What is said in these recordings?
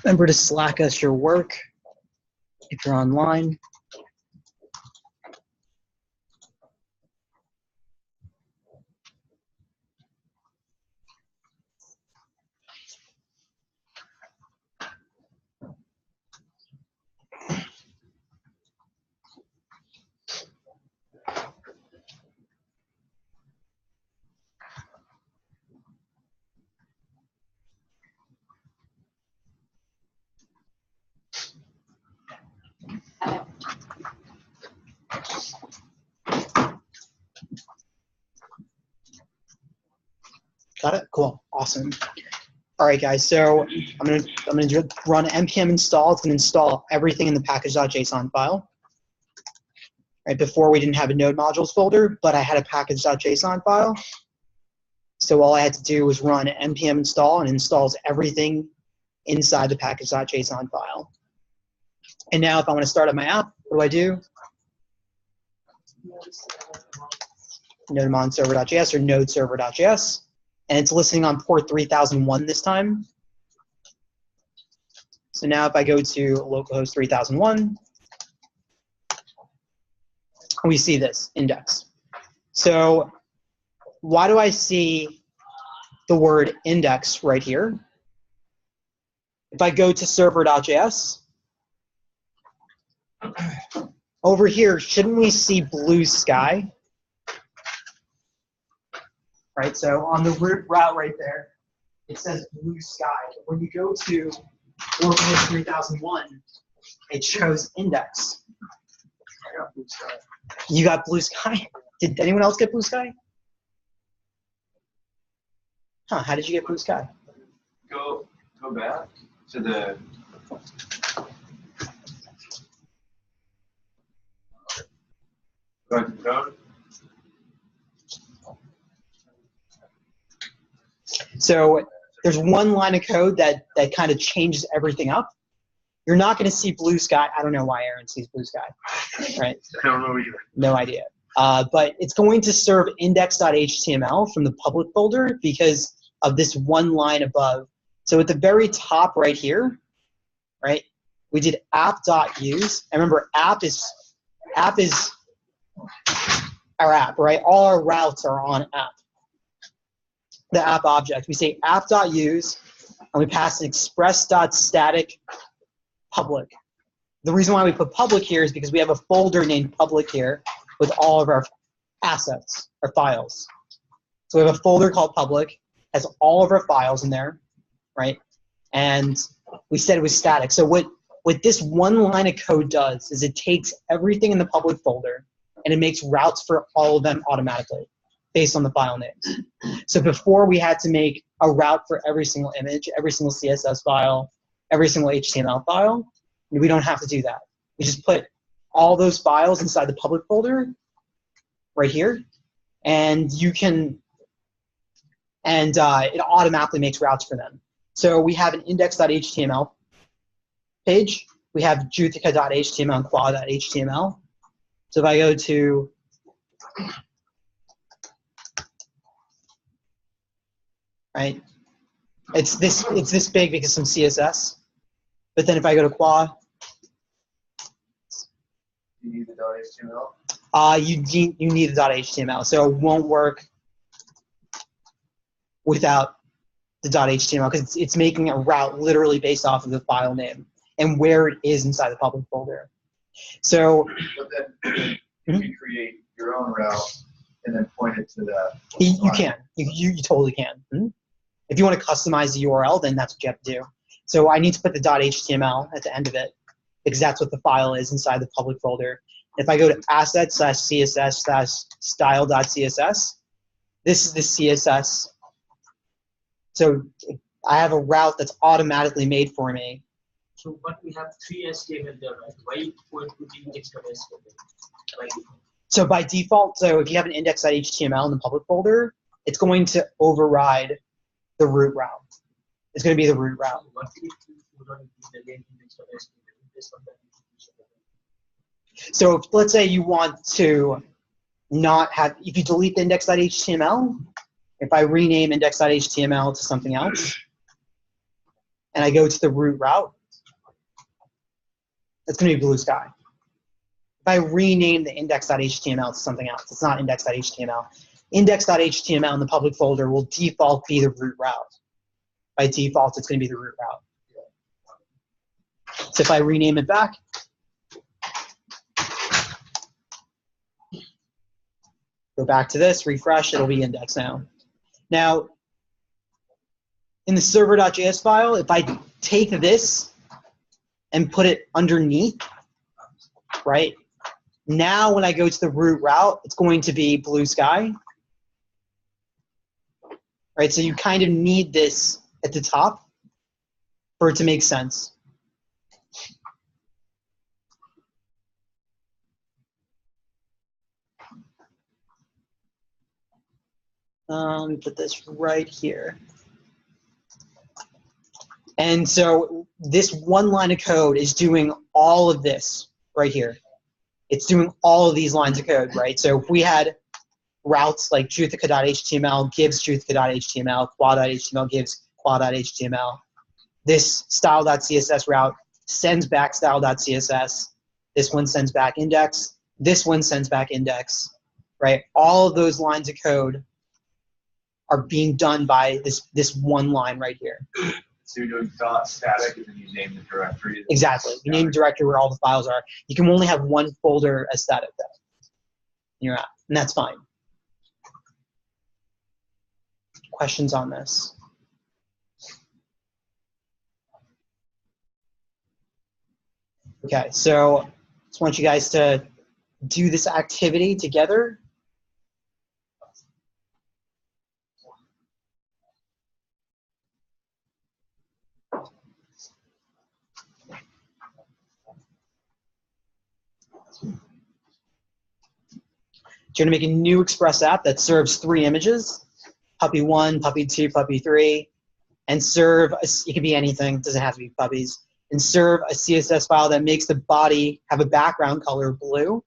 Remember to Slack us your work if you're online. Got it? Cool. Awesome. All right, guys. So I'm gonna run npm install. It's gonna install everything in the package.json file. Right before we didn't have a node modules folder, but I had a package.json file. So all I had to do was run npm install, and it installs everything inside the package.json file. And now if I want to start up my app, what do? Node server.js or node server.js. And it's listening on port 3001 this time. So now if I go to localhost 3001, we see this index. So why do I see the word index right here? If I go to server.js, over here, shouldn't we see blue sky? Right, so on the route right there, it says blue sky. When you go to localhost 3001, it shows index. I got blue sky. You got blue sky? Did anyone else get blue sky? Huh, how did you get blue sky? Go back to the code. So there's one line of code that kind of changes everything up. You're not going to see blue sky. I don't know why Aaron sees blue sky, right? I don't know either. No idea. But it's going to serve index.html from the public folder because of this one line above. So at the very top right here, right, we did app.use. And remember, app is our app, right? All our routes are on app. The app object. We say app.use, and we pass an express.static public. The reason why we put public here is because we have a folder named public here with all of our assets, our files. So we have a folder called public, has all of our files in there, right? And we said it was static. So what this one line of code does is it takes everything in the public folder and it makes routes for all of them automatically based on the file names. So before we had to make a route for every single image, every single CSS file, every single HTML file. We don't have to do that. We just put all those files inside the public folder right here, and you can, and it automatically makes routes for them. So we have an index.html page. We have Juthika.html and Quad.html. So if I go to right, it's this big because some CSS. But then if I go to Quad, you need the .html. You need the .html, so it won't work without the .html because it's making a route literally based off of the file name and where it is inside the public folder. So but then you can create your own route and then point it to the. You can. You totally can. Mm-hmm. If you want to customize the URL, then that's what you have to do. So I need to put the .html at the end of it because that's what the file is inside the public folder. If I go to assets/css/style.css, this is the CSS. So I have a route that's automatically made for me. So, but we have 3 HTML there, right? Why put index.html? So by default, so if you have an index.html in the public folder, it's going to override the root route. It's going to be the root route. So if, let's say you want to not have, if you delete the index.html, if I rename index.html to something else, and I go to the root route, it's going to be blue sky. If I rename the index.html to something else, it's not index.html. Index.html in the public folder will default be the root route. By default, it's going to be the root route. So if I rename it back, go back to this, refresh, it'll be index now. Now, in the server.js file, if I take this and put it underneath, right? Now when I go to the root route, it's going to be blue sky. Right? So you kind of need this at the top for it to make sense. Let me put this right here. And so this one line of code is doing all of this right here. It's doing all of these lines of code, right? So if we had routes like Juthica.html gives Juthica.html, Qua.html gives Qua.html. This style.css route sends back style.css. This one sends back index. This one sends back index, right? All of those lines of code are being done by this one line right here. So you're doing dot static, and then you name the directory. Exactly. You name the directory where all the files are. You can only have one folder as static though in your app, and that's fine. Questions on this? Okay, so just want you guys to do this activity together. You're going to make a new Express app that serves 3 images, puppy 1, puppy 2, puppy 3, and serve, it could be anything, it doesn't have to be puppies, and serve a CSS file that makes the body have a background color blue,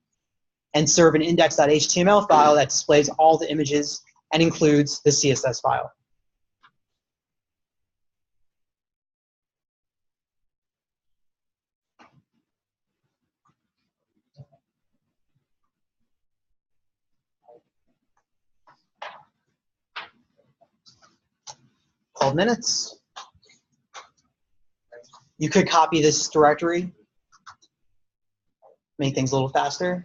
and serve an index.html file that displays all the images and includes the CSS file. .minutes. You could copy this directory, make things a little faster.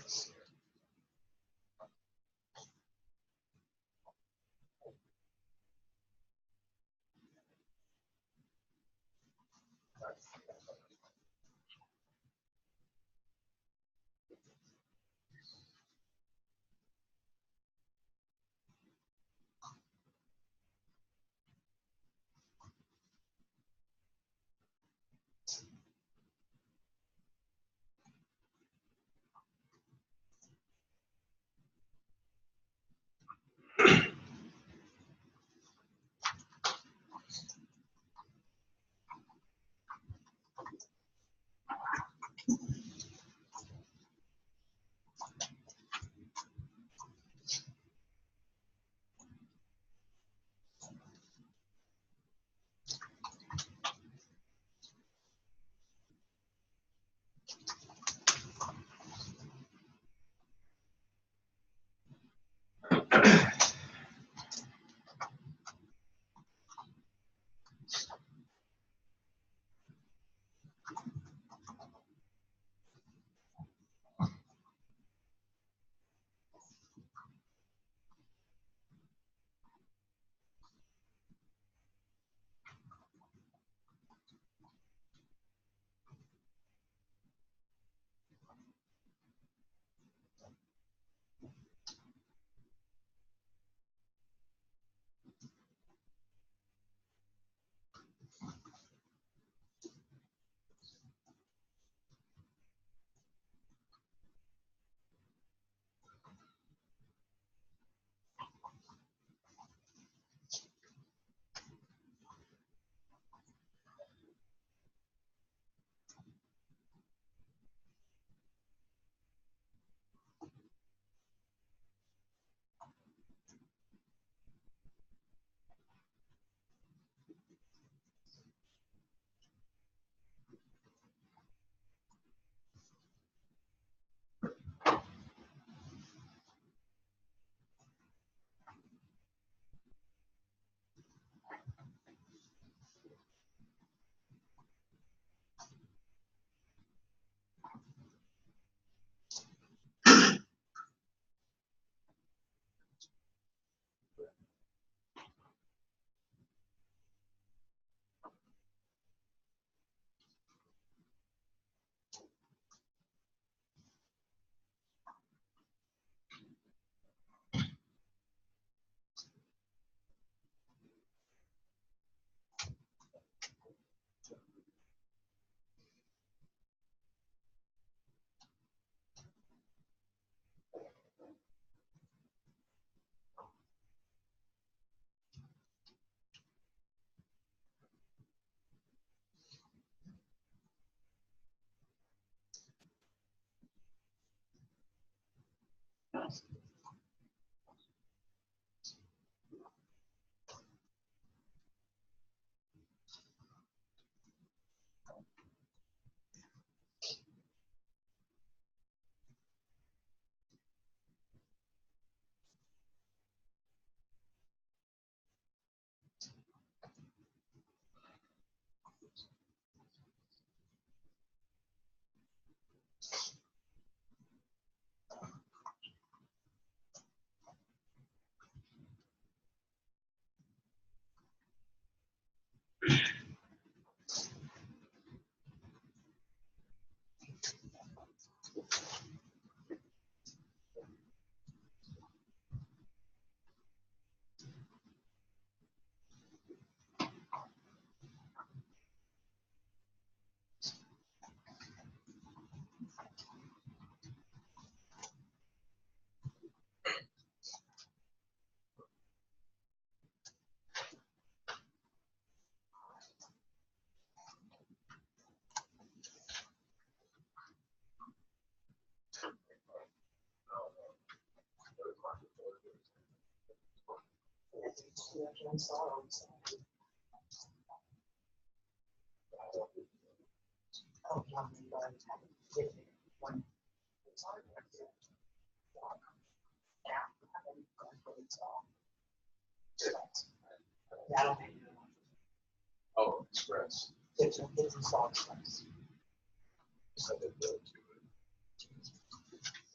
Oh, Express. It's installed Express.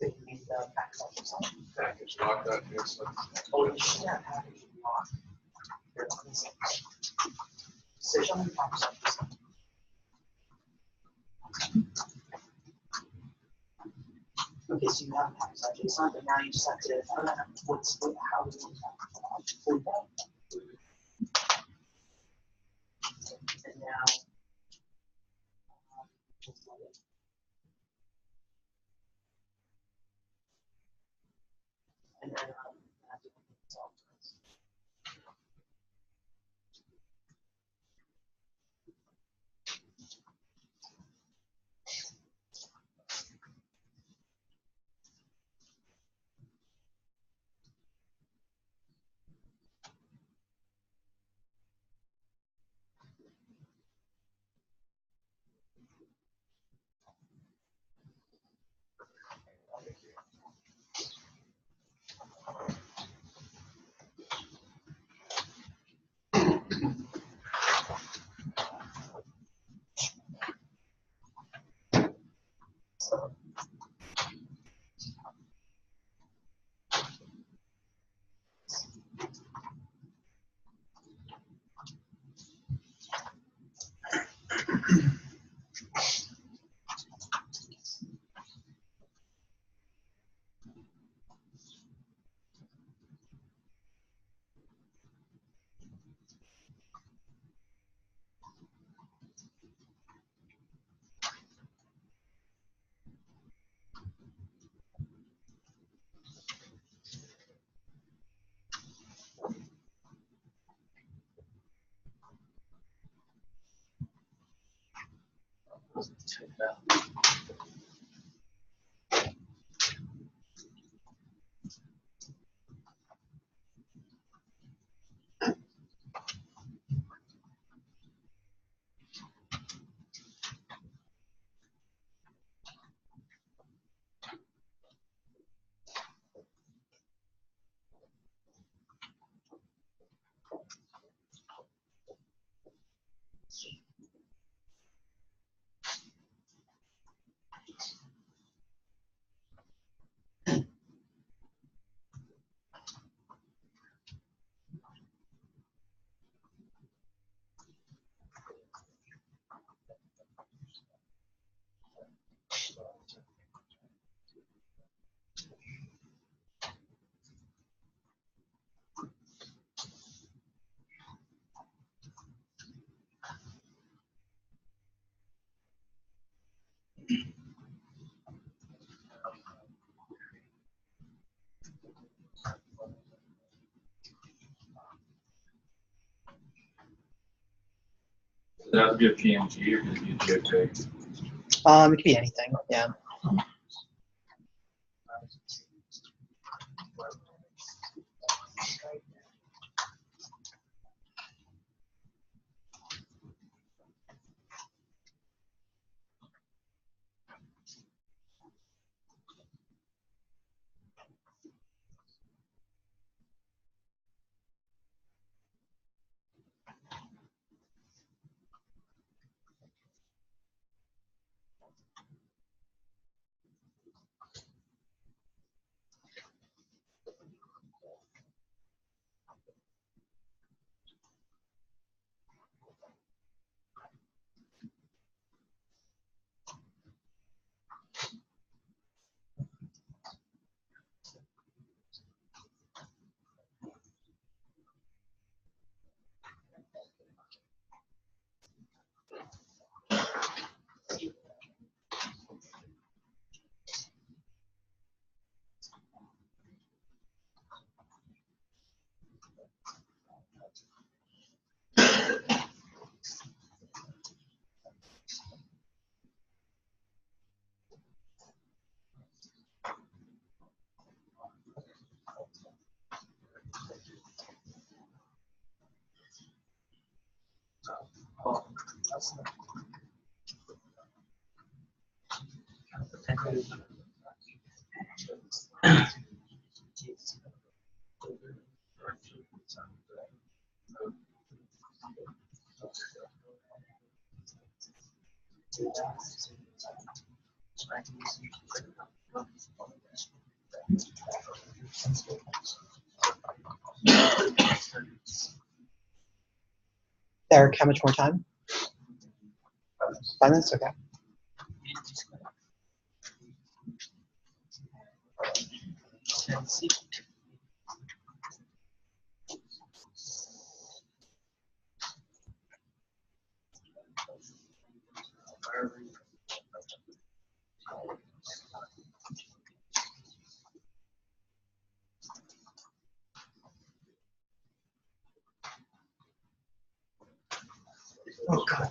They need the Package lock that makes sense. Oh, you should have package lock. You're not missing. Decision on package lock. Okay, so you have a package lock. It's not that now you just have to, I don't know what's, how is it? And now. And then, Does it have to be a PNG or does it be a JPEG? it could be anything, yeah. Eric, how much more time? 5 minutes? Okay. Oh, God.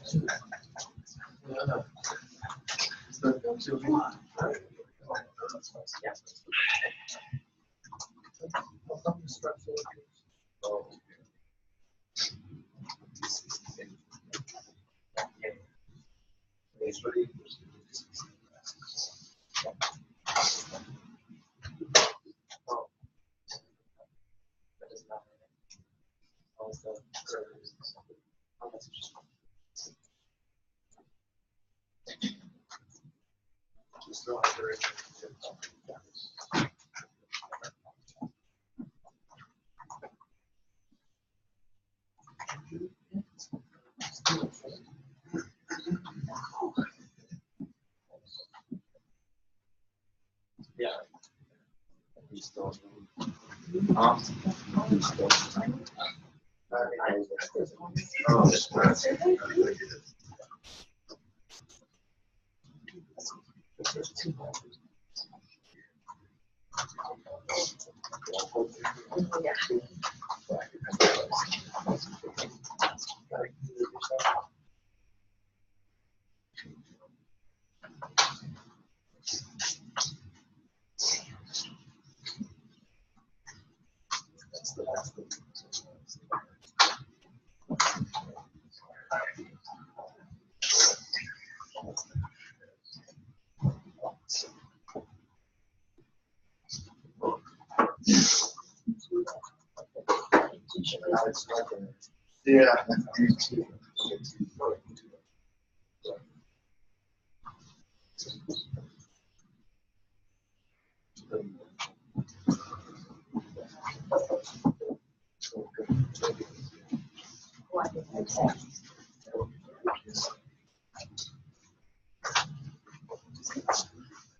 Yeah.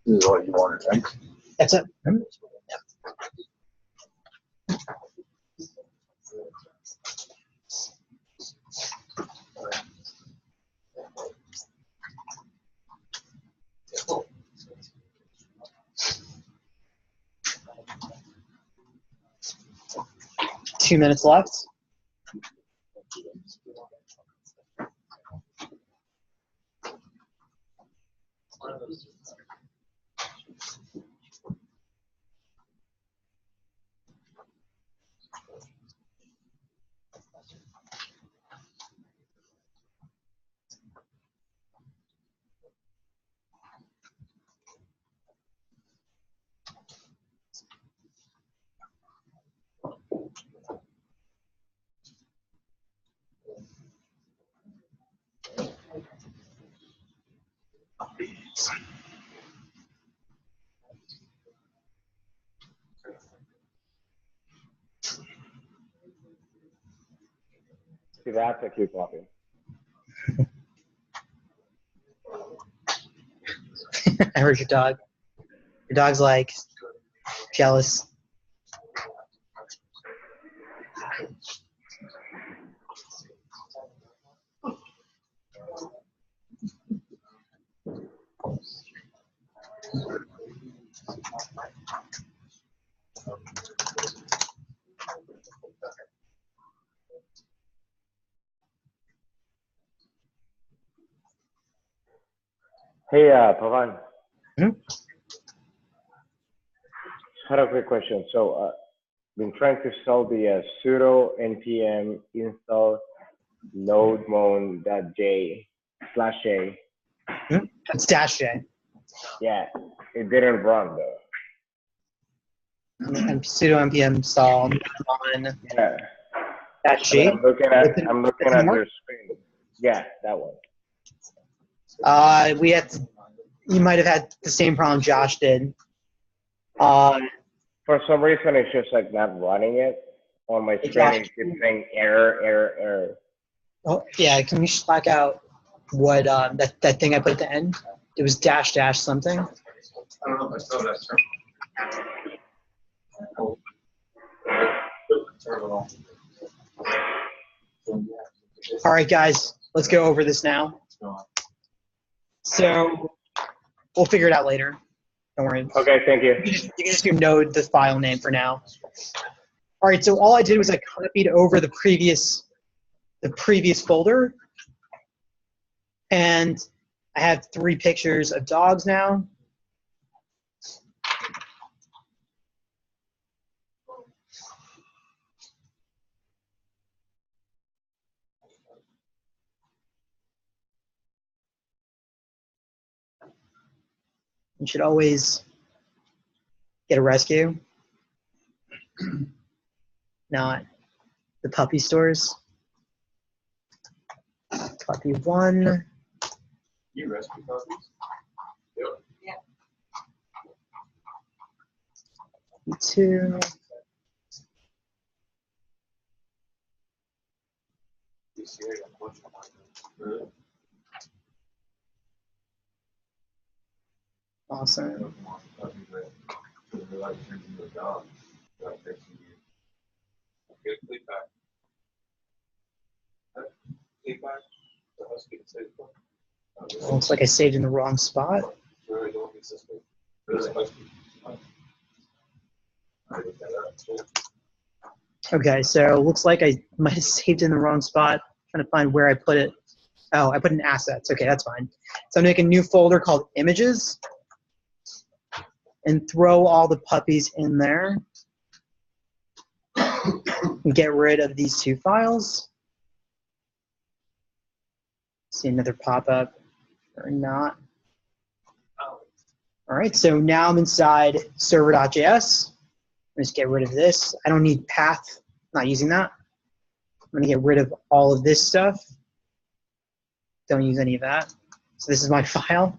This is what you wanted, right? That's it. Yeah. 2 minutes left. See, that's a cute puppy. I heard your dog. Your dog's like jealous. Hey, Pavan. Mhm. Had a quick question. So, been trying to solve the sudo npm install nodemon.j/a. That's dash J. Yeah, it didn't run though. And sudo npm install on Yeah, dash I mean, g. I'm looking at more? your screen. Yeah, that one. You might have had the same problem Josh did. Uh, For some reason, it's just like not running it on my screen. Josh, It keeps saying error, error, error. oh, yeah, can you slack out what that thing I put at the end? It was dash dash something. I don't know if I saw that terminal. All right, guys, let's go over this now. So we'll figure it out later. Don't worry. Okay, thank you. You can just do node the file name for now. All right, so all I did was I copied over the previous folder, and I have 3 pictures of dogs now. You should always get a rescue, not the puppy stores. Puppy 1. You rescue puppies? Puppy 2. Really? Awesome. Puppy, but they like turns into a dog. Dog fixing you. Good sleep back. Sleep back. The husky can say it. Looks like I saved in the wrong spot. Really don't be suspect. Really? Okay, so looks like I might have saved in the wrong spot. Trying to find where I put it. Oh, I put in assets. Okay, that's fine. So I'm making a new folder called images and throw all the puppies in there. And get rid of these 2 files. See another pop-up or not. All right, so now I'm inside server.js. Just get rid of this. I don't need path, not using that. I'm gonna get rid of all of this stuff. Don't use any of that. So this is my file.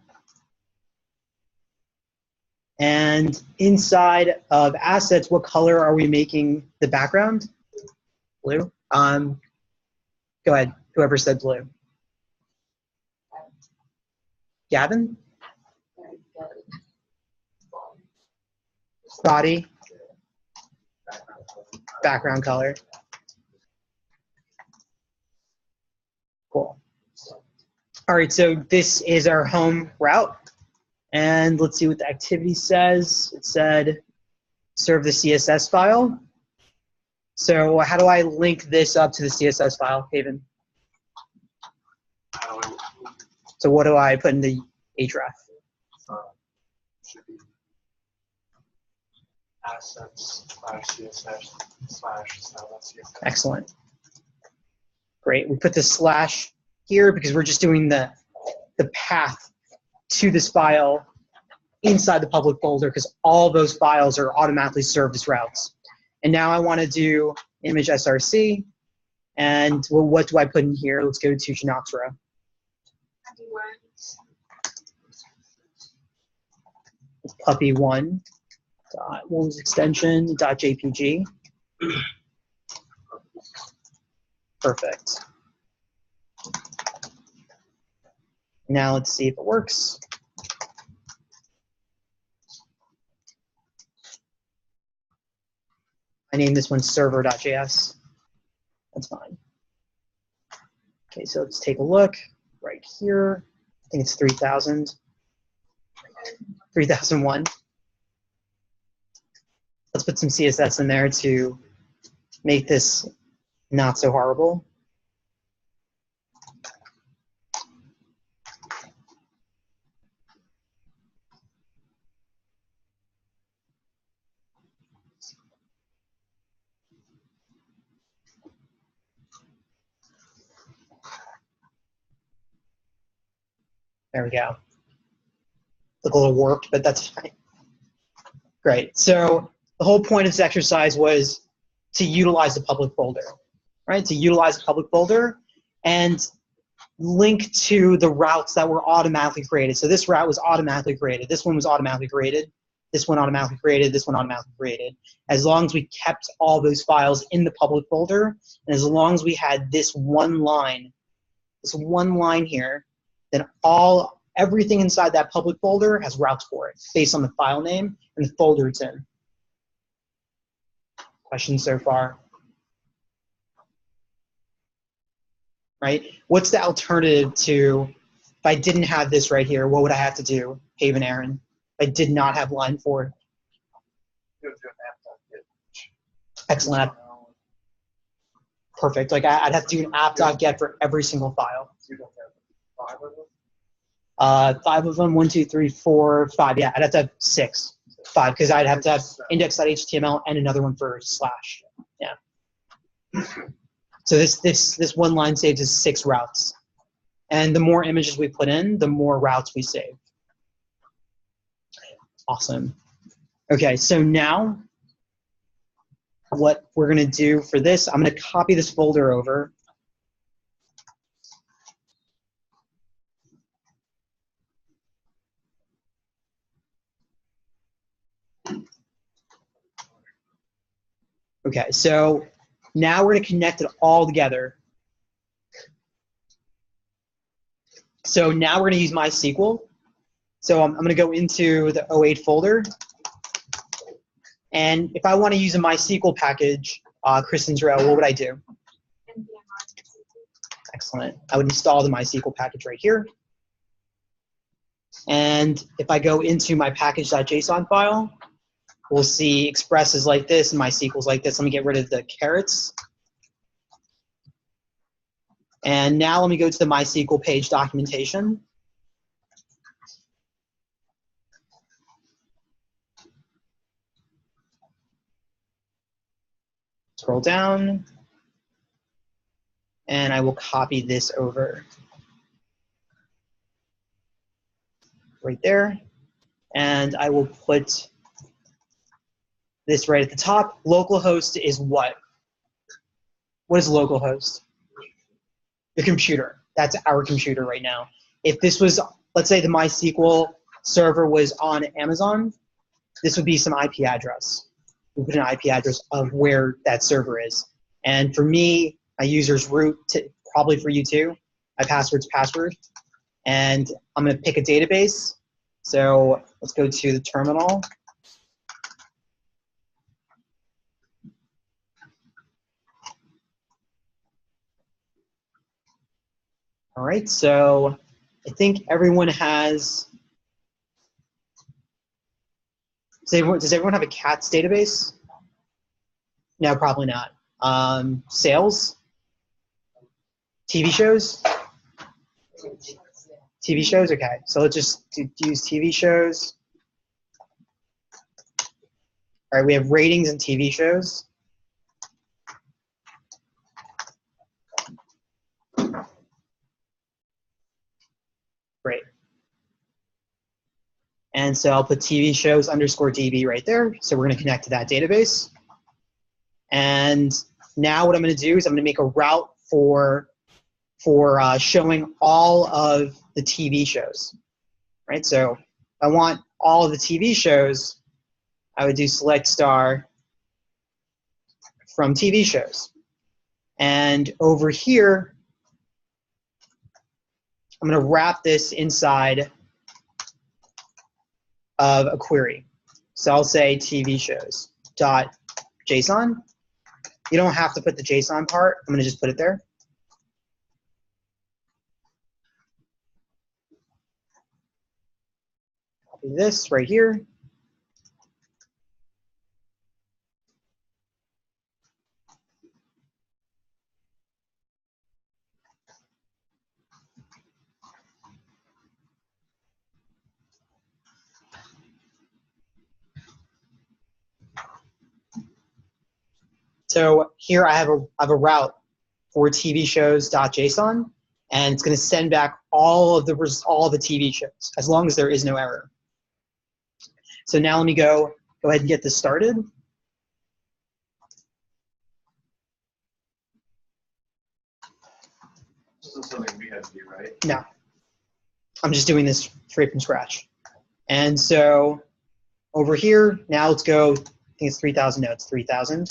And inside of assets, what color are we making the background? Blue. Go ahead, whoever said blue. Gavin? Body. Background color. Cool. All right, so this is our home route. And let's see what the activity says. It said serve the CSS file. So how do I link this up to the CSS file, Haven? So what do I put in the href? Should be assets/CSS/style.css. Excellent. Great. We put the slash here because we're just doing the path to this file inside the public folder because all those files are automatically served as routes. And now I want to do image src. And well, what do I put in here? Let's go to Genoxra. Puppy1 dot what was extension dot jpg. Perfect. Now let's see if it works. I named this one server.js. That's fine. Okay, so let's take a look right here. I think it's 3000. 3001. Let's put some CSS in there to make this not so horrible. There we go. Look a little warped, but that's fine. Great. So the whole point of this exercise was to utilize the public folder, right? To utilize the public folder and link to the routes that were automatically created. So this route was automatically created. This one was automatically created. This one automatically created. This one automatically created. As long as we kept all those files in the public folder, and as long as we had this one line here, then everything inside that public folder has routes for it based on the file name and the folder it's in. Questions so far? Right? What's the alternative to, if I didn't have this right here, what would I have to do, Haven Aaron? If I did not have line 4. You would do an app.get. Excellent. Perfect. Like I'd have to do an app.get for every single file. So you don't have 5 of them? 5 of them, 1, 2, 3, 4, 5. Yeah, I'd have to have 6. 5, because I'd have to have index.html and another one for slash. Yeah. So this one line saves us 6 routes. And the more images we put in, the more routes we save. Awesome. Okay, so now what we're going to do for this, I'm going to copy this folder over. Okay, so now we're going to connect it all together. So now we're going to use MySQL. So I'm going to go into the 08 folder. And if I want to use a MySQL package, Kristen's row, what would I do? Excellent. I would install the MySQL package right here. And if I go into my package.json file, we'll see Express is like this and MySQL is like this. Let me get rid of the carets. And now let me go to the MySQL page documentation. Scroll down. And I will copy this over. Right there. And I will put this right at the top. Localhost is what? What is localhost? The computer. That's our computer right now. If this was, let's say the MySQL server was on Amazon, this would be some IP address. We put an IP address of where that server is. And for me, my user's root, probably for you too, my password's password. And I'm going to pick a database. So let's go to the terminal. All right, so I think everyone has, does everyone have a CATS database? No, probably not. Sales? TV shows? TV shows, okay. So let's just use TV shows. All right, we have ratings and TV shows. Great. And so I'll put TV shows _DB right there. So we're going to connect to that database. And now what I'm going to do is I'm going to make a route for showing all of the TV shows, right? So if I want all of the TV shows, I would do select star from TV shows. And over here, I'm going to wrap this inside of a query. So I'll say TV shows dot JSON. You don't have to put the JSON part. I'm going to just put it there. Copy this right here. So here I have a route for TV shows.json, and it's going to send back all of the TV shows as long as there is no error. So now let me go ahead and get this started. This is something we had to do, right? No, I'm just doing this straight from scratch. And so over here, now let's go, I think it's 3,000, no, it's 3,000.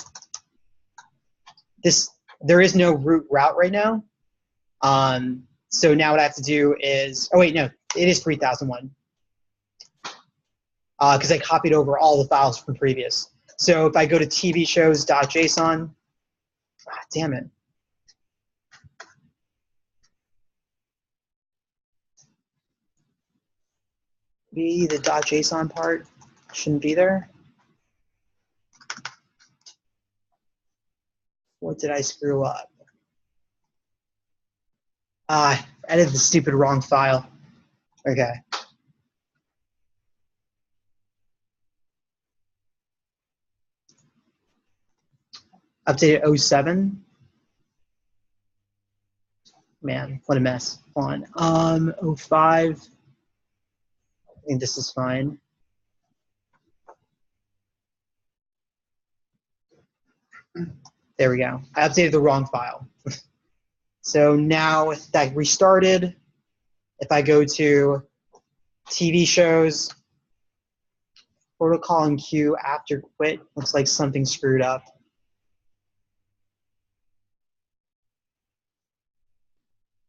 There is no root route right now. So now what I have to do is, oh wait, no, it is 3001. Because I copied over all the files from previous. So if I go to tvshows.json, damn it. The .json part shouldn't be there. What did I screw up? I edited the stupid wrong file. Okay. Updated 07. Man, what a mess. Hold on. 05. I think this is fine. There we go. I updated the wrong file. So now that restarted, if I go to TV shows, protocol and queue after quit, looks like something screwed up.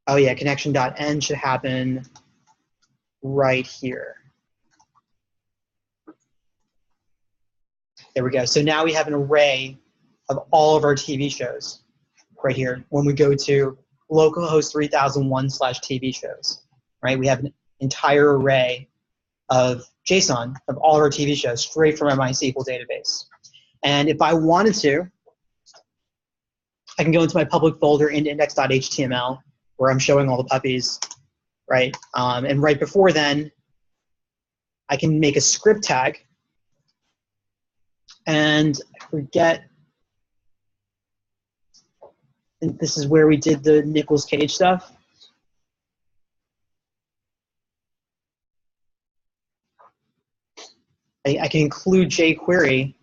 Oh yeah, connection.end should happen right here. There we go. So now we have an array of all of our TV shows right here. When we go to localhost 3001/TV shows, right? We have an entire array of JSON of all of our TV shows straight from our MySQL database. And if I wanted to, I can go into my public folder in index.html where I'm showing all the puppies, right? And right before then, I can make a script tag. And I forget, I think this is where we did the Nicolas Cage stuff. I can include jQuery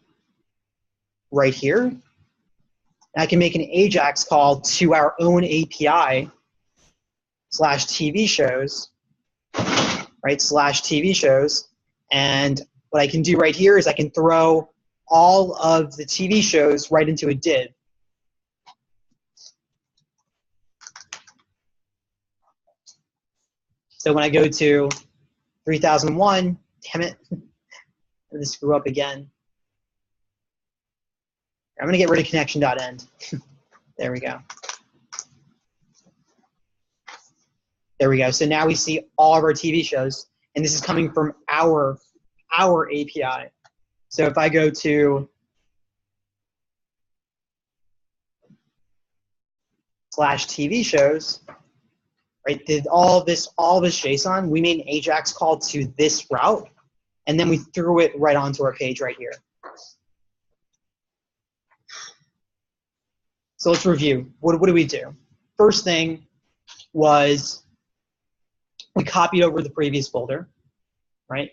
right here. And I can make an AJAX call to our own API /TV shows, right, /TV shows. And what I can do right here is I can throw all of the TV shows right into a div. So when I go to 3001, damn it, I'm gonna screw up again. I'm gonna get rid of connection.end. There we go. There we go. So now we see all of our TV shows, and this is coming from our API. So if I go to /TV shows, right? Did all this JSON, we made an AJAX call to this route, and then we threw it right onto our page right here. So let's review. What do we do? First thing was we copied over the previous folder, right?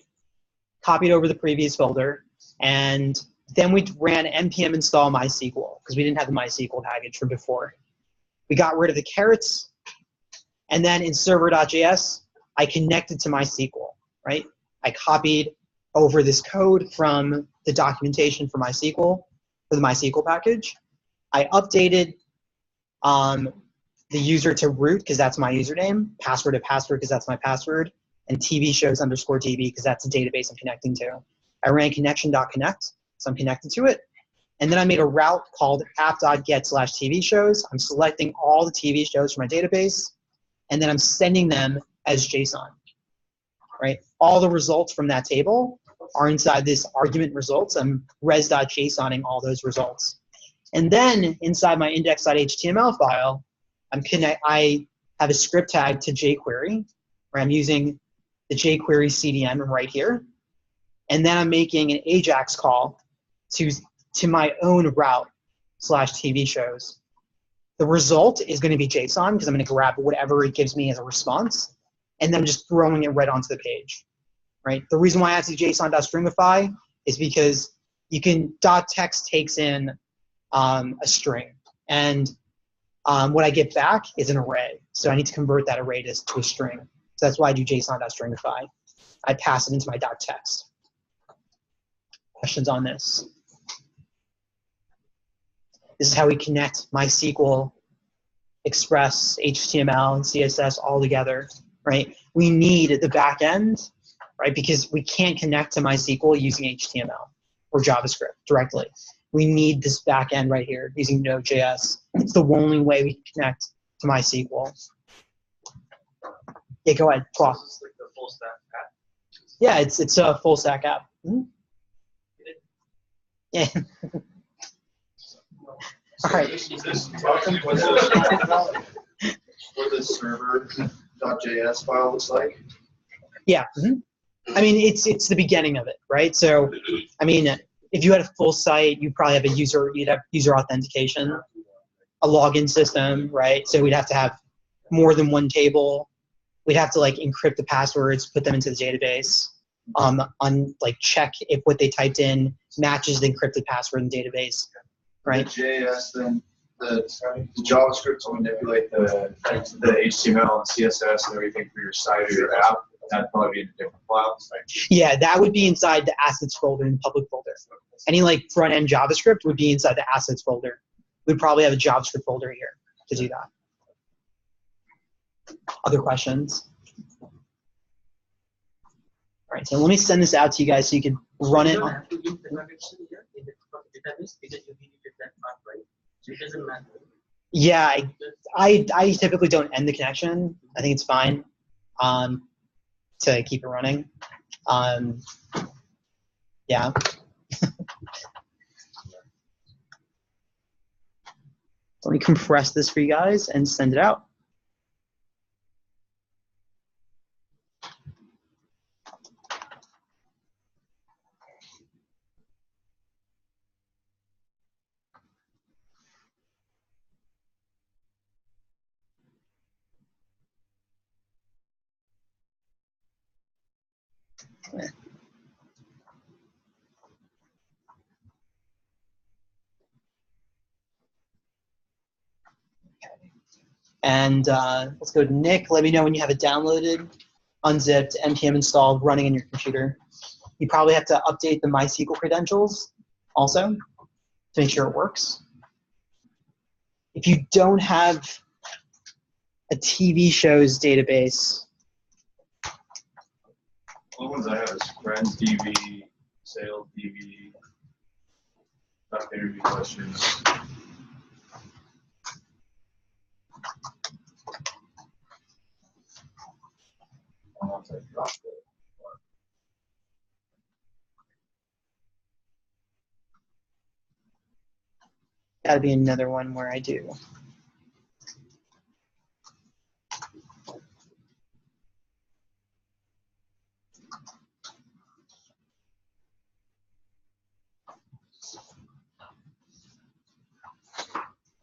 Copied over the previous folder, and then we ran npm install MySQL because we didn't have the MySQL package from before. We got rid of the carrots, and then in server.js, I connected to MySQL, right? I copied over this code from the documentation for MySQL, for the MySQL package. I updated the user to root because that's my username, password to password because that's my password, and TV shows _DB because that's the database I'm connecting to. I ran connection.connect, so I'm connected to it. And then I made a route called app.get/TV shows. I'm selecting all the TV shows from my database, and then I'm sending them as JSON, right? All the results from that table are inside this argument results. I'm res.jsoning all those results. And then inside my index.html file, I have a script tag to jQuery, where I'm using the jQuery CDN right here. And then I'm making an AJAX call to my own route /TV shows. The result is going to be JSON because I'm going to grab whatever it gives me as a response, and then I'm just throwing it right onto the page, right? The reason why I have to do JSON.stringify is because you can .text takes in a string, and what I get back is an array. So I need to convert that array to a string. So that's why I do JSON.stringify. I pass it into my .text. Questions on this? This is how we connect MySQL, Express, HTML, and CSS all together, right? We need the back end, right? Because we can't connect to MySQL using HTML or JavaScript directly. We need this back end right here using Node.js. It's the only way we can connect to MySQL. Yeah, go ahead, Paul. It's like the full stack app. Yeah, it's a full stack app. Yeah. All right. Is this talking what the server.js file looks like? Yeah. I mean, it's the beginning of it, right? So, I mean, if you had a full site, you'd probably have you'd have user authentication, a login system, right? So we'd have to have more than one table. We'd have to like encrypt the passwords, put them into the database, like check if what they typed in matches the encrypted password in the database, right? The JS, then the JavaScript will manipulate the HTML and CSS and everything for your site or your app. That'd probably be in a different file. Yeah, that would be inside the assets folder in the public folder. Any like front end JavaScript would be inside the assets folder. We'd probably have a JavaScript folder here to do that. Other questions? All right, so let me send this out to you guys so you can run You it. don't have to give the connection here in the database because you deleted that part, right? So it doesn't matter. Yeah, I typically don't end the connection. I think it's fine to keep it running. Yeah. Let me compress this for you guys and send it out. And let's go to Nick. Let me know when you have it downloaded, unzipped, npm installed, running in your computer. You probably have to update the MySQL credentials also to make sure it works. If you don't have a TV shows database, The ones I have is Friends DB, Sales DB, Top Interview Questions. Once I dropped it. gotta be another one where I do.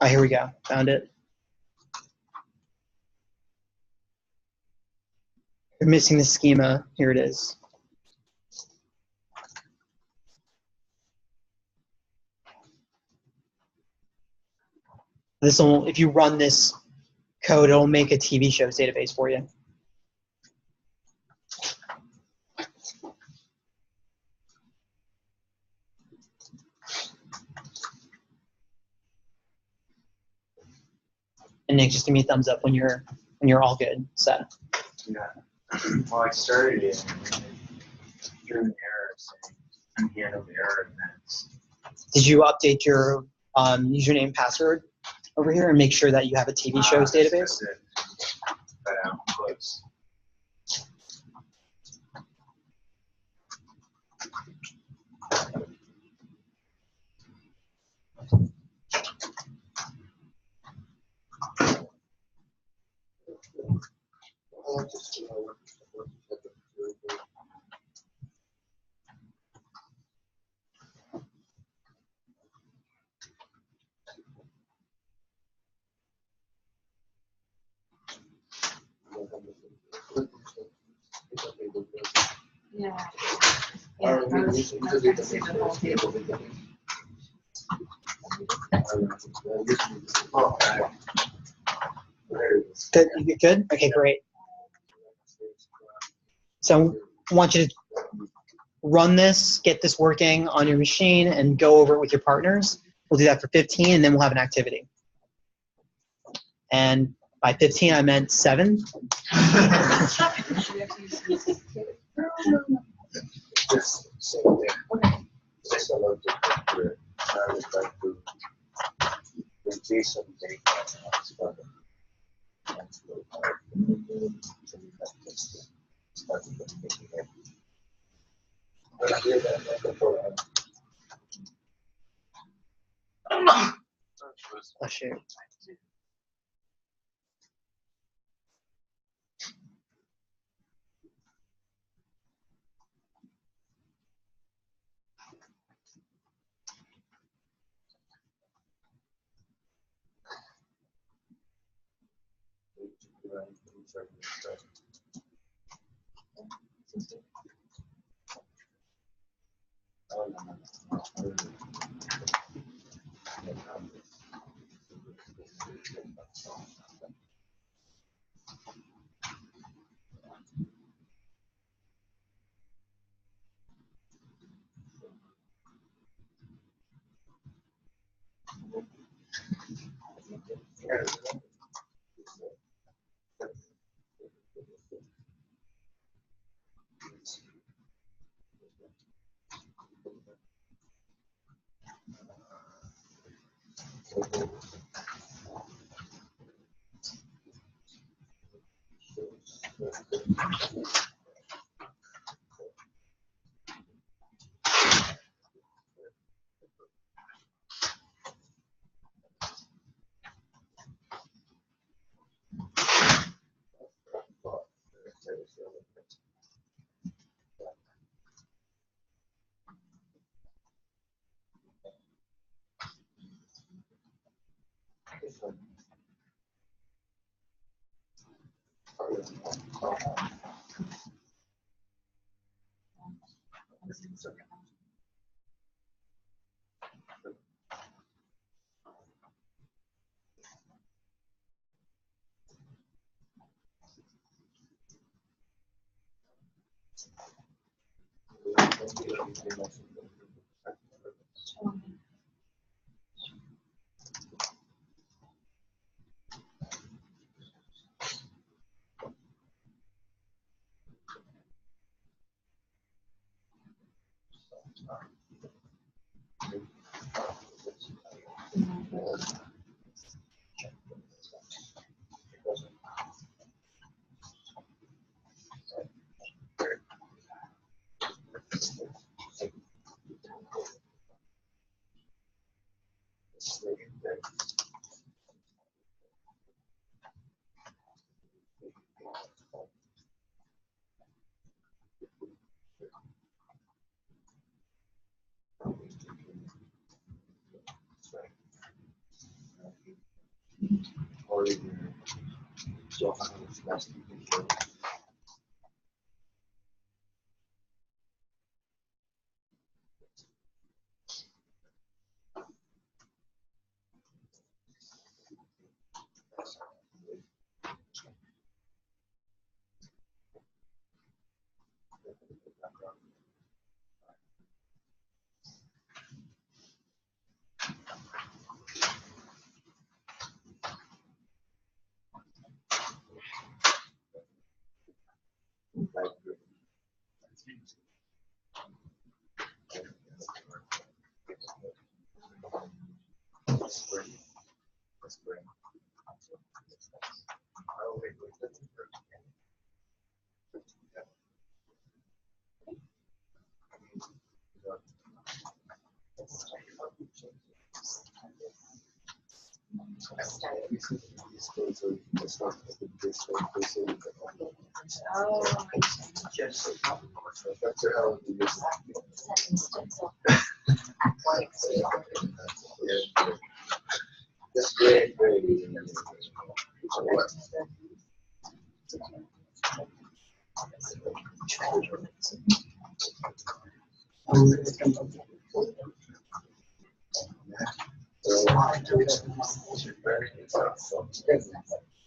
Oh, here we go. Found it. You're missing the schema. Here it is. This will, if you run this code, it'll make a TV shows database for you. And Nick, just give me a thumbs up when you're all good. Set. Yeah. Well, I started it and it threw an error saying I'm here no error events. Did you update your username and password over here and make sure that you have a TV shows database? That's it. But I'm close. Good. You good? Okay, great. So I want you to run this, get this working on your machine, and go over it with your partners. We'll do that for 15, and then we'll have an activity. And by 15, I meant 7. Bless you.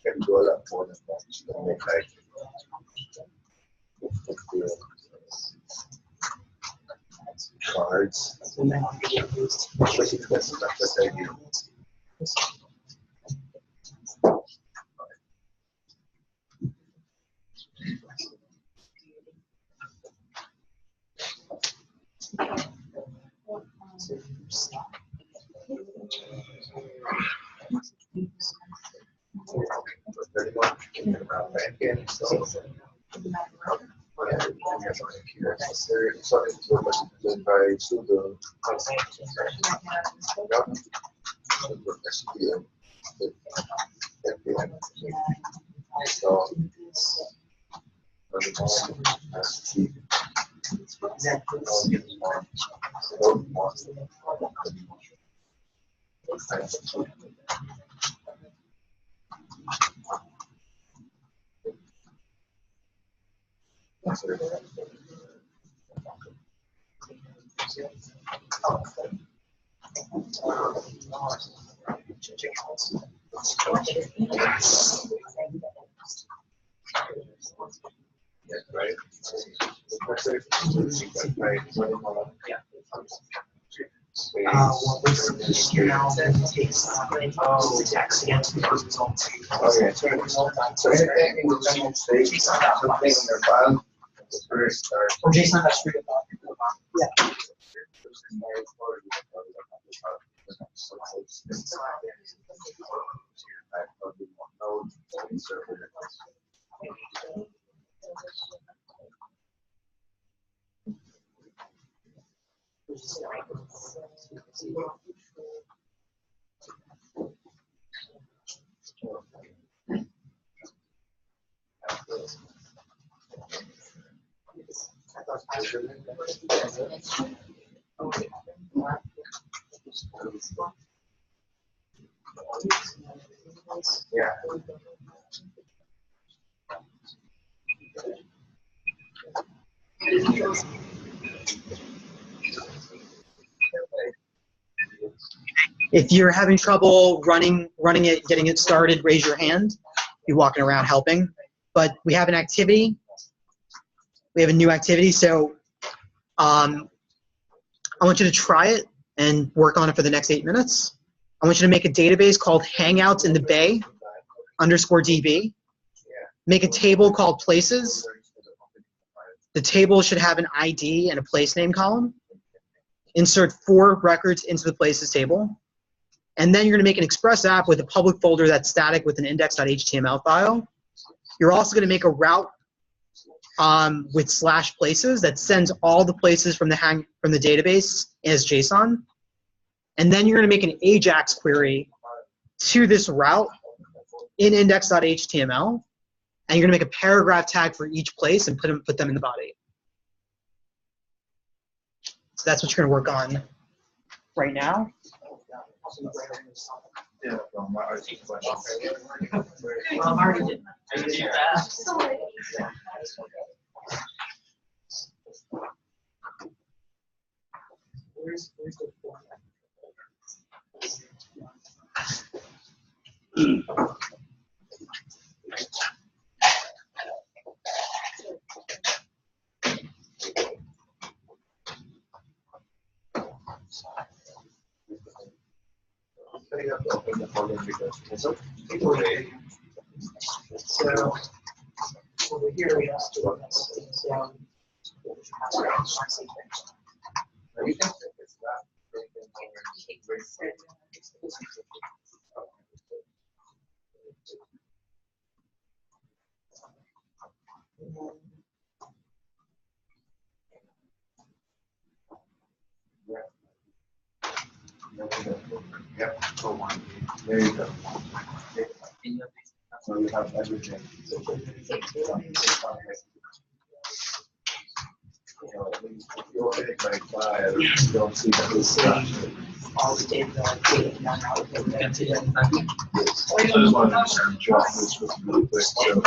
Can do a lot more than that. You can make like cards. That's the idea. What was the HTML that takes the text against the results. Okay, so anything in the United States, something in their file, it's very start. Or JSON.street. Yeah. Yeah. If you're having trouble running it, getting it started, raise your hand. You're walking around helping. But we have an activity. We have a new activity. So I want you to try it and work on it for the next 8 minutes. I want you to make a database called Hangouts in the Bay _DB. Make a table called Places. The table should have an ID and a place name column. Insert 4 records into the Places table. And then you're going to make an Express app with a public folder that's static with an index.html file. You're also going to make a route with /places that sends all the places from the database as JSON. And then you're going to make an AJAX query to this route in index.html. And you're going to make a paragraph tag for each place and put them in the body. So that's what you're going to work on right now. Yeah, well, my Well, I'm already did. I can do that. Where's the format? So over here we have to Yep, so one. There you go. So you have everything. You'll hit like 5, you don't see this stuff. all the data now. I just wanted to just drop this with you really quick. So,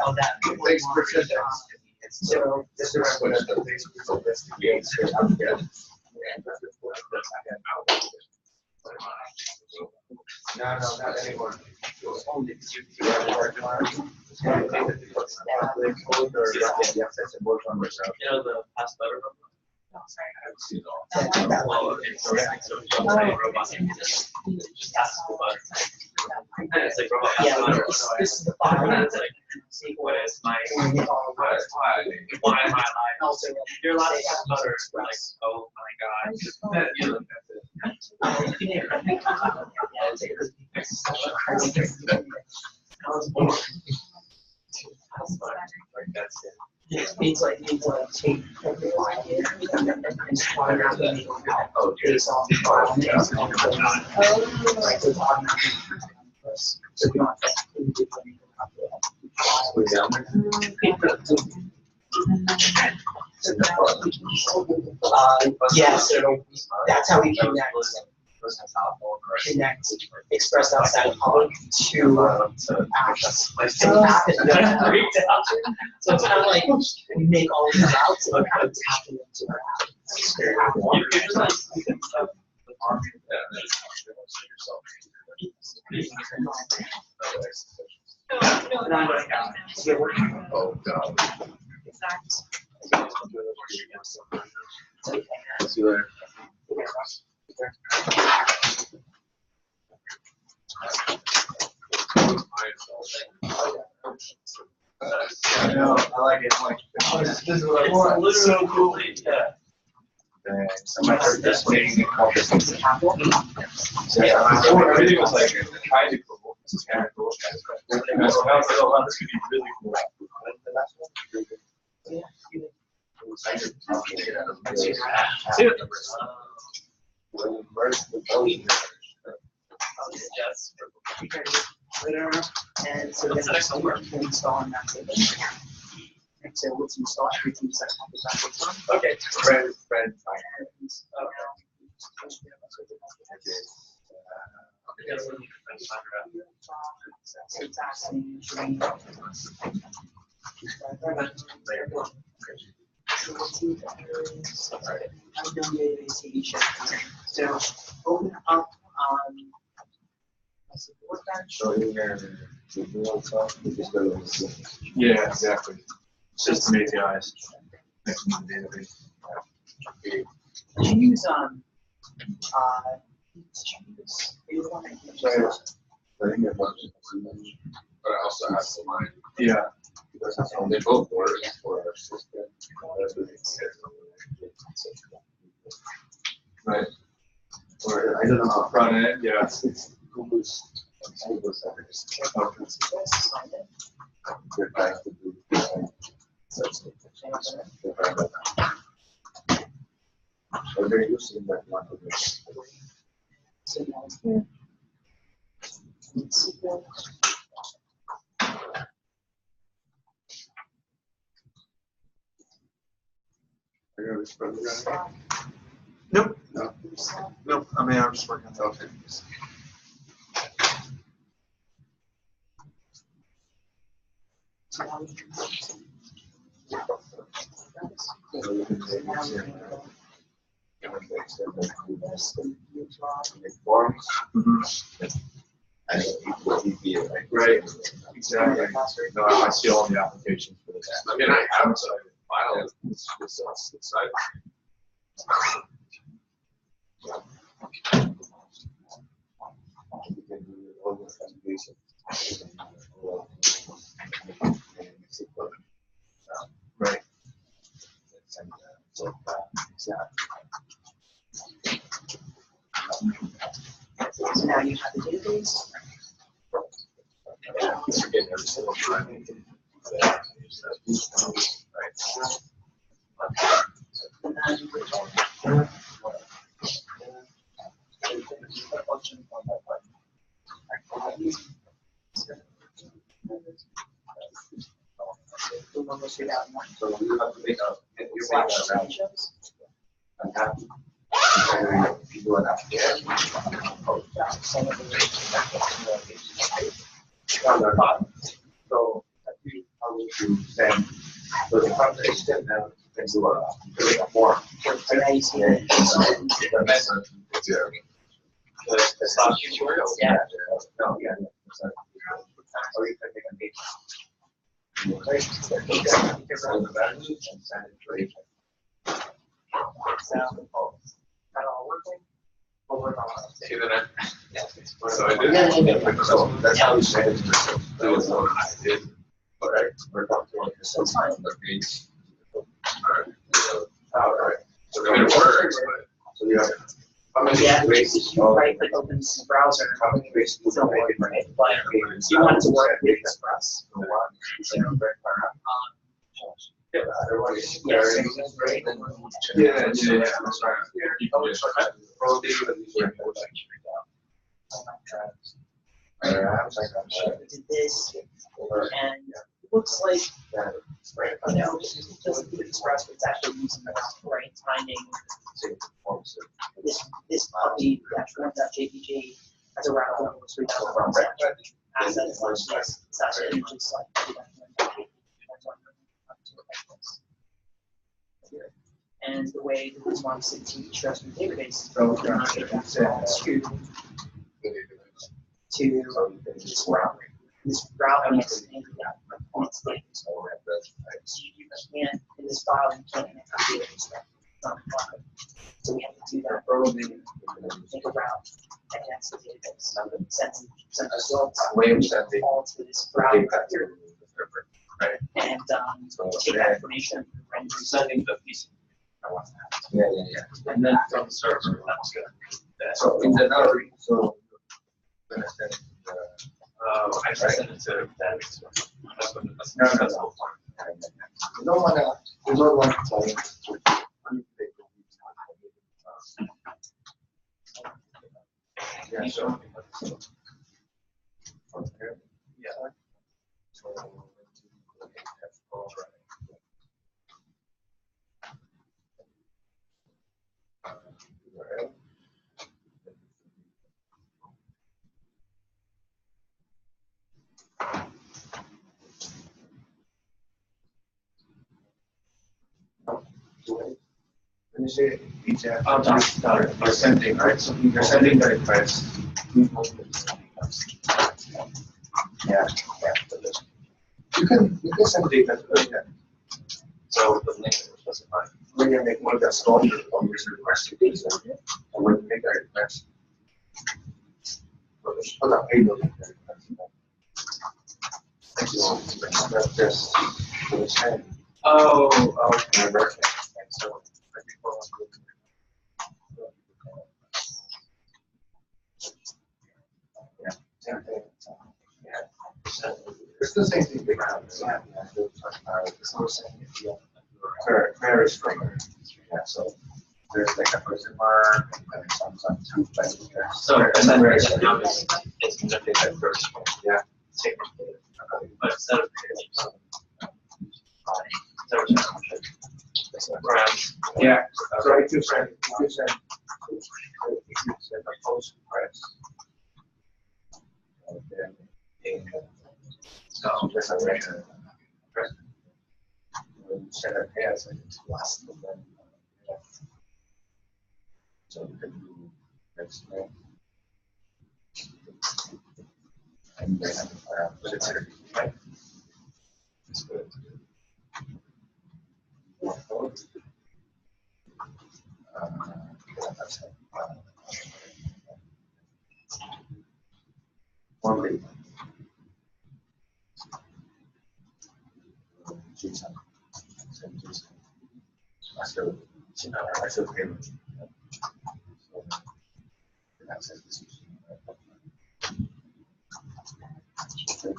Oh, that. Thanks for sharing. So, this is what the Facebook investigates. No, not anymore. You know, the past letter. Oh, okay. So it's like robots. Just ask the butter. It's like robot. Yeah, This is the bottom. It's like, what is my, why am I alive? You're allowed to have butter. We're like, oh my god. You know, that's it. Means like take every idea and just want to make it based on the names and like the automatic. So if you want to yes, that's how we connect Express outside of public to apps. So the app is so it's kind of like we make all these routes and we have to tap them into our app. Oh, God. See you later. I know, I like it. Like, this is what I want. It's so cool. Yeah. Somebody heard this meeting and called this. Everything was like, kind of cool. This is kind of cool. And I was like, oh, wow, this could be really cool. Yes. And so then we can install on that table. And so let's install everything that's on the back. Okay. Friend. So it's asking so open up support bench. Yeah, exactly. System APIs. Next to the database. Did you use did you use one that you use? But I also have some mind. Yeah. They both work for our system. Right. Or I don't know how. Front end, yeah. It's Google's. They're trying to do. So they're using that one. So now it's here. Nope. No. Nope. I mean, I'm just working on Okay. Forms. And equal EPA, Right. Exactly. No, I see all the applications for this. I mean, I have a file. It's inside. Right. So now you have the database, You're getting every single time. So you have to make a, you make a round. I'm happy. If you do an application. So, how would you send, so the context step now, can do a form. The method, the stuff you were, yeah. No, yeah. Or you can take a page. Okay, so the value and send it to agent. Sound and pulse. That all working? We'll work on it. See that? Yeah. So I did. So that's how you send it to yourself. That was what I did. All right, we're talking about this. That's fine. That means. All right. So it works, but. So you have. How many Yeah, ways? you right click open this browser. How many ways do you make it right? But you want it to work with Express. So one, you know, very far out. Yeah, otherwise, Yes. very. Yeah, that's right. Probably even before. I did this, and it looks like, you know, it doesn't do Express, but it's actually using the right timing. This puppy, .jpg, has a route of almost 3,000 assets like this. It's actually just like. And the way that this wants to teach us in the database, So, we're not going to this route. This route needs to be its data. So you can't, in this file, you can't copy it. It's not file. So we have to do that. Make a route that connects to the database. Send results Way of sending. all to this route here. Right. And take that information and Sending the piece. Yeah. And then from the server, that's good. So in the notary, so. Understand. I sent it to that. That's what that's the whole point. You don't wanna, you don't want to. Yeah, so. Yeah. When you say each app, you're sending, right? So you're sending the request. Yeah. You can send data to the So the link is specified. when you make one that's not your request, you can send it. And when you make a request. Put a payload in the request. That's just, it's hand. Oh, And so. Yeah, same thing. Yeah. It's the same thing. Very strong. Yeah, so there's like a person mark and some two places there. so and then it's going to take that first. Yeah. But instead of Yeah, so if you send a post request. So just a regular request. When you send a pass, it's last of them. So you can do next name. And then put it there, right? It's good. One week. I still pay.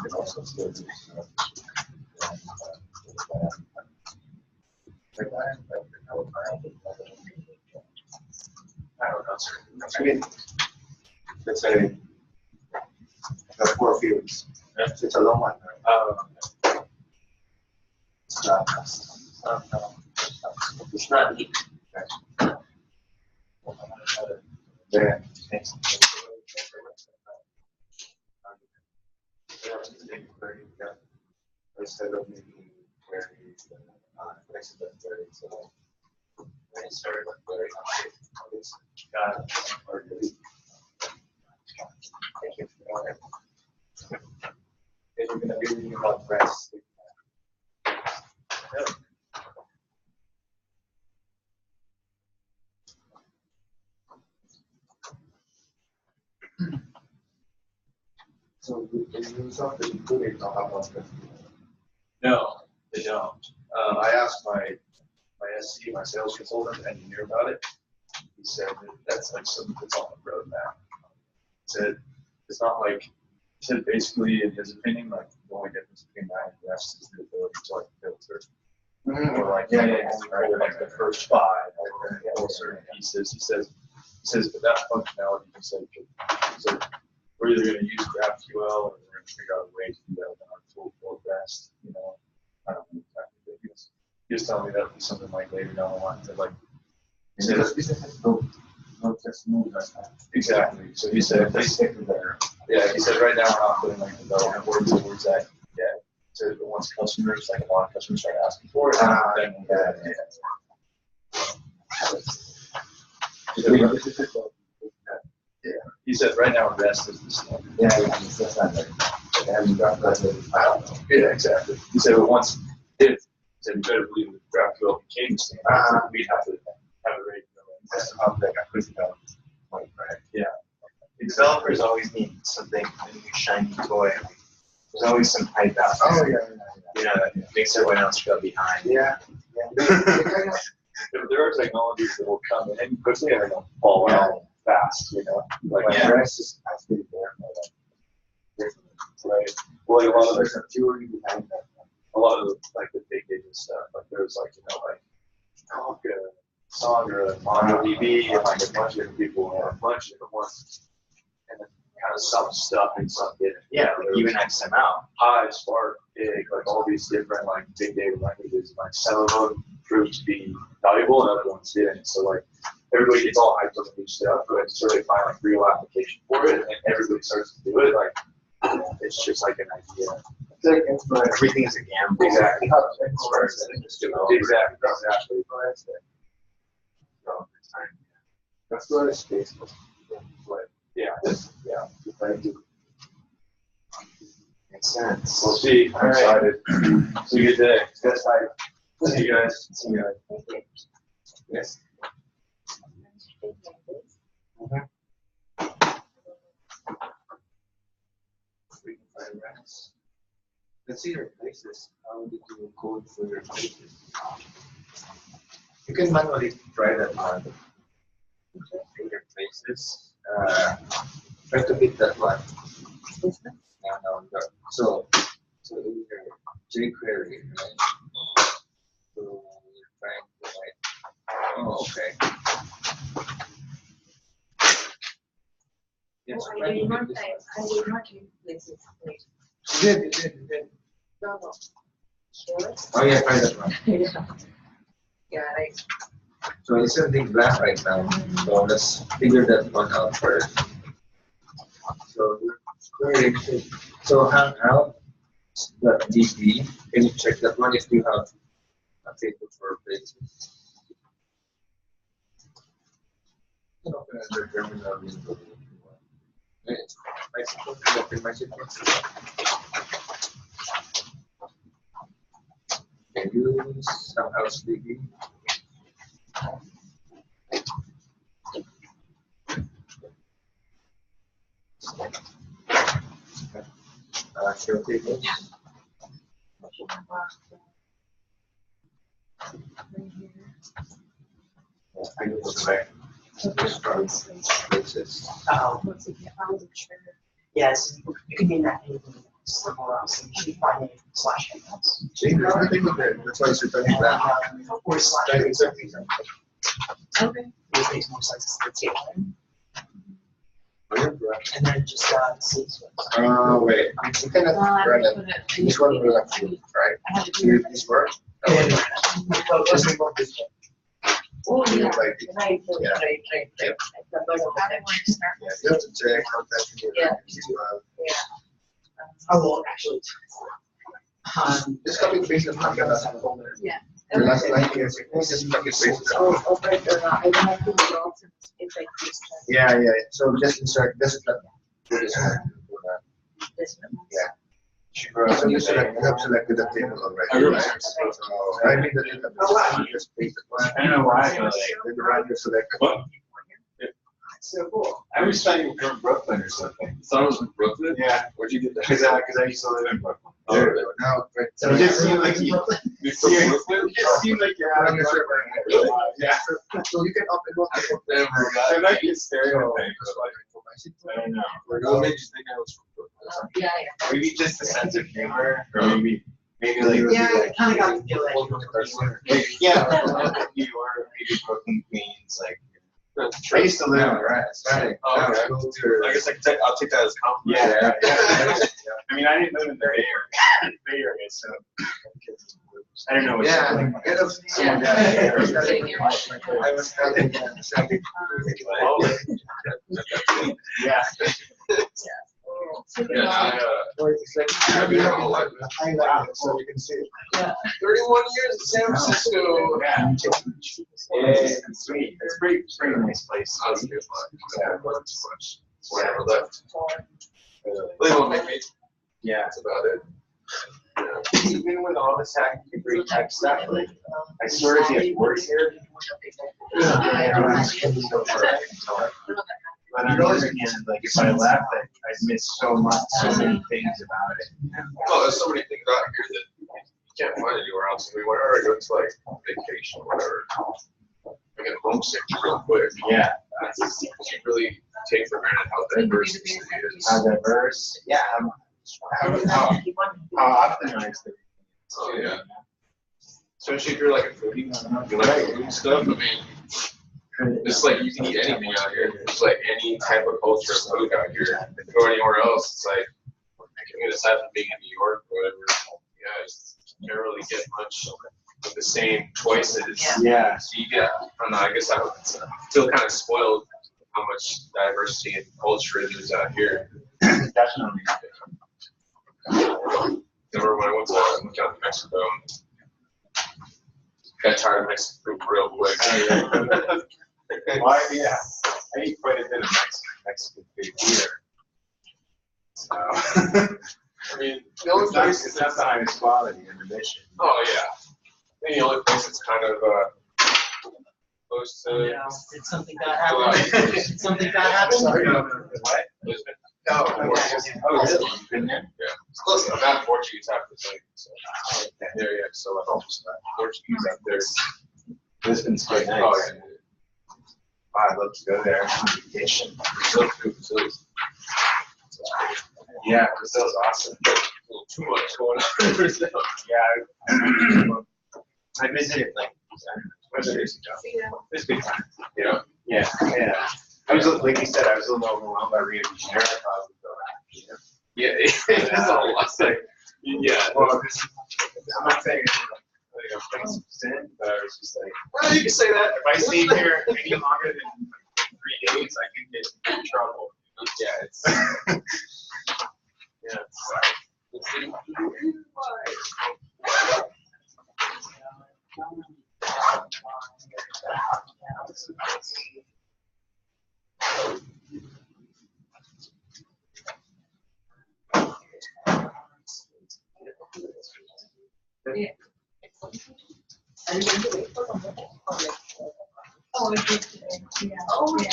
can also still do I don't know, sir. I mean, let's say the 4 fields. It's a long one. It's not neat. Yeah. Instead of making very next to very so when it started with very or really. Thank you for that. Then you're gonna be reading about rest. So the result that you put in don't have one. No, they don't. I asked my SC, my sales consultant engineer about it. He said that that's like something that's on the roadmap. He said it's not like, he said basically in his opinion, like the only difference between that and rest is the ability to like filter. Or like, or like the first 5 or certain pieces. He says, but that functionality, he said, we're either going to use GraphQL or we're going to figure out a way to do that with our tool for REST, you know. I don't know exactly. He was telling me that would be something like later down the line. Like, he said, No just move that time. exactly. So he said, yeah, he said right now we're not putting like development words that yet. So once customers, like a lot of customers start asking for it, then we'll get it. Yeah. He said right now REST is the standard. Yeah, it's just not like, and Yeah, exactly. He said, but once if, he said, you better believe that GraphQL became the standard, we'd have to have it ready to go. that's like a critical point, right? Yeah. Developers always need something, a new shiny toy. There's always some hype out there. You know, that makes everyone else feel behind. Yeah. There are technologies that will come in quickly and they'll fall out fast, you know? Like, The rest is actually there. right. Well, like a lot of There's a theory behind that. a lot of like the big data stuff, like there's like, you know, like Kafka, Sandra, MongoDB, and like a bunch of different people or a bunch of different ones. And then kind of some stuff and some didn't. Yeah, like even XML. Hive, Spark, Big, like all these different like big data languages, like some of them proved to be valuable and other ones didn't. So like everybody gets all hyped on the new stuff, but until they find like real application for it and everybody starts to do it, like it's just like an idea. It's like, Everything is a gamble. Exactly. As far as just developers. Exactly. that's what it's based on. Yeah. Yeah. Makes sense. We'll see. I'm excited. See you good day. That's like, See you guys. see you guys. Yes. Let's see your places. How did you code for your places? You can manually try that one. Your places. Try to hit that one. No. So in your jQuery, right? So you're trying to write. Oh, okay. Yes, I did not take places. You did. No. Sure. Oh yeah, try that one. Yeah, right. So it's something black right now. So let's figure that one out first. So so Hangout .db. Can you check that one if you have a table for places? You can open under terminal window. I suppose you open my system. Can you use some else DB? Show tables. I can look back. Places. Oh, once again, I wasn't sure. Yes, you can name that anything. somewhere else, and you should find it slash handouts. See, there's nothing with it. That's why it's returning back. Or slash. Right, exactly. Okay. It makes more sense to take one, Oh, yeah, right. and then just, see. Wait, we cannot run it. This one will have to, right? Do this work? Oh, You yeah. look like, Right. yeah. Right. Yeah. Yeah, you have to check, contact me. Yeah. Oh, well, actually. Just copy and paste it. I'm gonna have a folder. Yeah. The last line here, just copy and paste it. Oh, right, I don't have to draw if I just. Yeah, so just insert this. This one. This one. So you select, you have selected the table already, right? So I mean the database, you just paste it. I don't know why, but like, Then the right you select. What? So cool. I was thought you were from Brooklyn or something. Thought it was in Brooklyn? Yeah. Where'd you get that? Because I used to live in Brooklyn. There, now, right. So it just seemed like you. You from Brooklyn? It just seemed like you're On the server. Yeah. So you can up and look. Never It got might be a stereotype, That's but why like, I don't know. What made you think I was from Brooklyn? Yeah, Maybe just a sense of humor, or maybe like. Yeah, I kind of got the feeling. Like, yeah, New York, maybe Brooklyn, Queens, like. I used to live in Rest. Right. Oh, okay. I guess I'll take that as a compliment. Yeah. I mean, I didn't live in the Bay Area, so I don't know what's Yeah, happening. get up. Yeah. I was telling you. Yeah. Yeah, Or it's like, I've been all like that. highlight it so you can see it. 31 years in San Francisco. Yeah. It's sweet. It's pretty nice place. I was a good one. Yeah, wasn't too much. Whatever left. Live on vacation. Yeah. That's about it. Even with all this free tech stuff, like, I swear it gets worse here. But on the other hand, like, if I left, I'd miss so many things about it. Well, there's so many things out here that you can't find anywhere else. We went, all right, it's like vacation or whatever. I get homesick real quick. Yeah. You really take for granted how diverse the city is. How diverse, yeah, how optimized it is. Oh, yeah. Especially if you're like a foodie, you like food and stuff. I mean, it's like you can eat anything out here. There's like any type of culture of food out here. If you go anywhere else, it's like, I mean, aside from being in New York or whatever, yeah, you can't really get much of the same choices. Yeah. So you get, I don't know, I guess I would feel kind of spoiled how much diversity and culture there is out here. Definitely. Remember when I went down to Mexico, got tired of Mexican food real quick. Why, yeah, I eat quite a bit of Mexican food here. So, I mean, the only place it's not the highest quality in the mission. oh yeah, I think the only place that's kind of close to Did something bad happen? Did something bad happen? What? Lisbon. Oh, Portuguese. oh, really? You've been there? Yeah, it's close. I'm not Portuguese half the thing. So yeah, so I'm almost not Portuguese out there. Lisbon's quite nice. Oh yeah. I'd love to go there on vacation. Brazil too. Brazil's Yeah, Brazil's awesome. a little too much going on in Brazil. Yeah, I visited like 20 years ago. It was a good time. Yeah. Yeah. I was, like you said, I was a little overwhelmed by Rio de Janeiro. I probably go back, you know? Yeah, it's a lot. Like, yeah. Well, I'm not saying it's like a place of sin, but I was just like, Well, you can say that. if I stay here any longer than 3 days, I can get in trouble. Yeah, it's. Yeah. Oh, yeah.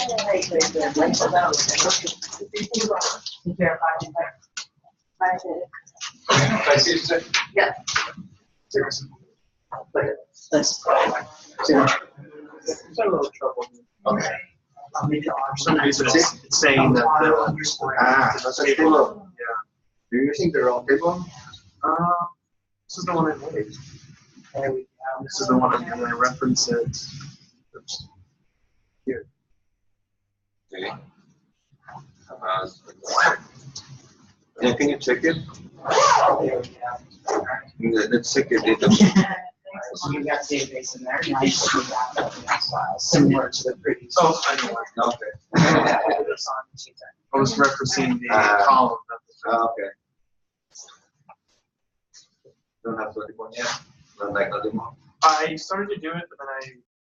I see what you're saying. Yeah. Seriously. That's. It's a little trouble. Okay. I'll make it Some reason it's saying that the, that's a table. You're using the wrong table? This is the one I made. There we go. This is the one I'm going to reference it. Oops. Here. Okay. Yeah, can you check it? There we go. Let's check your data. So you've got the database in there, now you should be back up in that file, similar to the previous. Oh, I know. Okay. I was referencing the column. Okay. Don't have 21 yet? Not like anymore? I started to do it, but then I